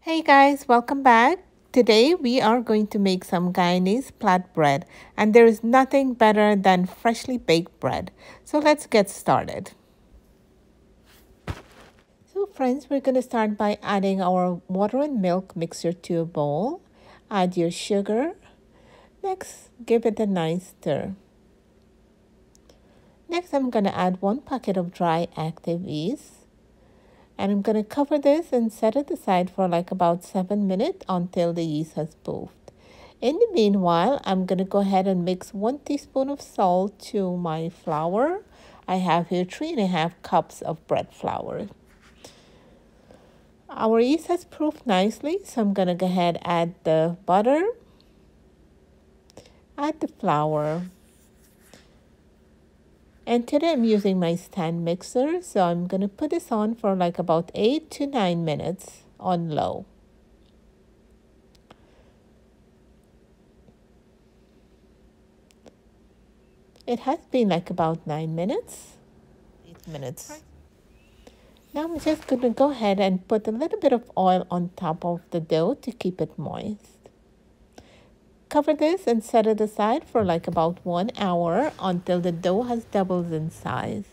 Hey guys, welcome back. Today we are going to make some Guyanese plait bread, and there is nothing better than freshly baked bread. So let's get started. So friends, we're going to start by adding our water and milk mixture to a bowl. Add your sugar. Next, give it a nice stir. Next, I'm going to add 1 packet of dry active yeast. And I'm going to cover this and set it aside for like about 7 minutes until the yeast has poofed. In the meanwhile, I'm going to go ahead and mix 1 teaspoon of salt to my flour. I have here 3½ cups of bread flour. Our yeast has proofed nicely, so I'm going to go ahead and add the butter, add the flour. And today I'm using my stand mixer, so I'm going to put this on for like about 8 to 9 minutes on low. It has been like about 9 minutes, 8 minutes. Now I'm just going to go ahead and put a little bit of oil on top of the dough to keep it moist. Cover this and set it aside for like about 1 hour until the dough has doubled in size.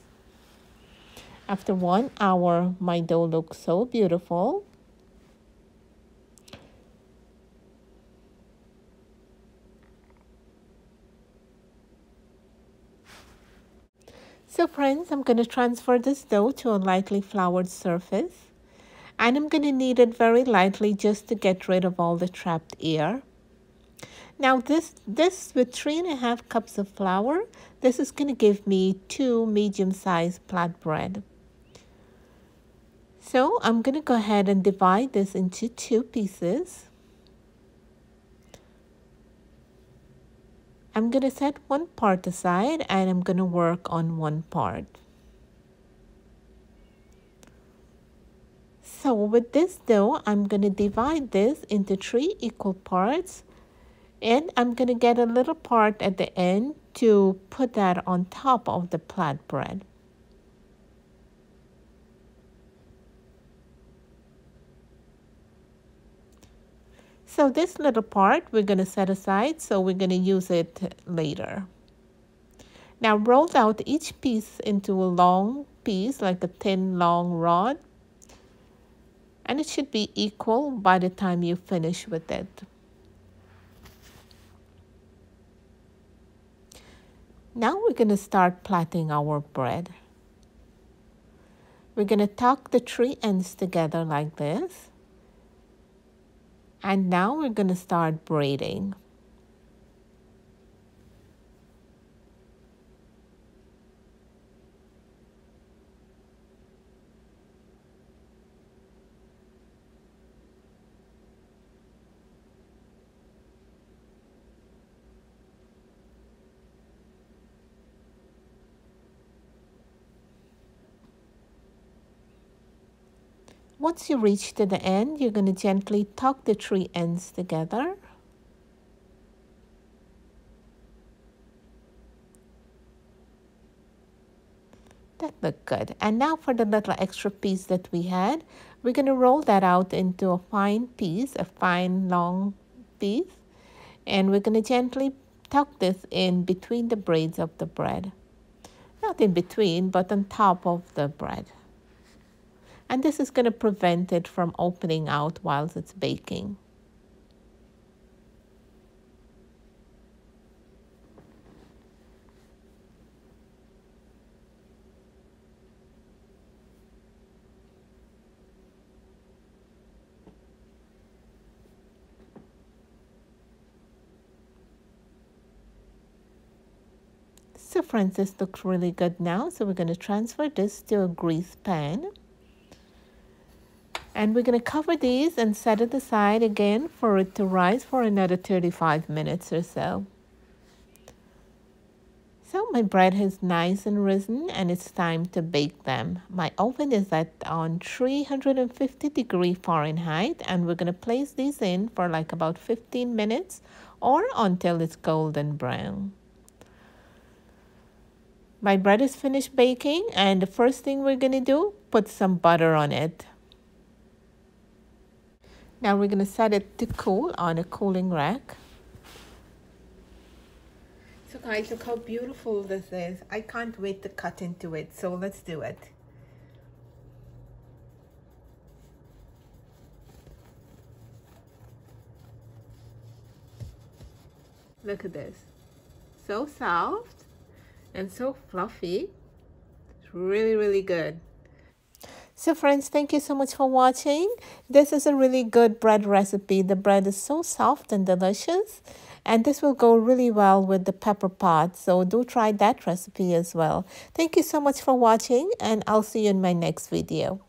After 1 hour, my dough looks so beautiful. So friends, I'm going to transfer this dough to a lightly floured surface. And I'm going to knead it very lightly just to get rid of all the trapped air. Now this with 3½ cups of flour, this is going to give me 2 medium-sized plait bread. So I'm going to go ahead and divide this into 2 pieces. I'm going to set 1 part aside and I'm going to work on 1 part. So with this dough, I'm going to divide this into 3 equal parts. And I'm going to get a little part at the end to put that on top of the plait bread. So this little part we're going to set aside, so we're going to use it later. Now roll out each piece into a long piece, like a thin long rod. And it should be equal by the time you finish with it. Now we're going to start plaiting our bread. We're going to tuck the 3 ends together like this. And now we're going to start braiding. Once you reach to the end, you're going to gently tuck the 3 ends together. That looked good. And now for the little extra piece that we had, we're going to roll that out into a fine piece, a fine long piece. And we're going to gently tuck this in between the braids of the bread. Not in between, but on top of the bread. And this is going to prevent it from opening out whilst it's baking. So friends, this looks really good now. So we're going to transfer this to a greased pan. And we're going to cover these and set it aside again for it to rise for another 35 minutes or so. So my bread is nice and risen and it's time to bake them. My oven is at on 350°F and we're going to place these in for like about 15 minutes or until it's golden brown. My bread is finished baking and the first thing we're going to do, put some butter on it. Now we're going to set it to cool on a cooling rack. So guys, look how beautiful this is. I can't wait to cut into it. So let's do it. Look at this. So soft and so fluffy. It's really, really good. So friends, thank you so much for watching. This is a really good bread recipe. The bread is so soft and delicious. And this will go really well with the pepper pot. So do try that recipe as well. Thank you so much for watching, and I'll see you in my next video.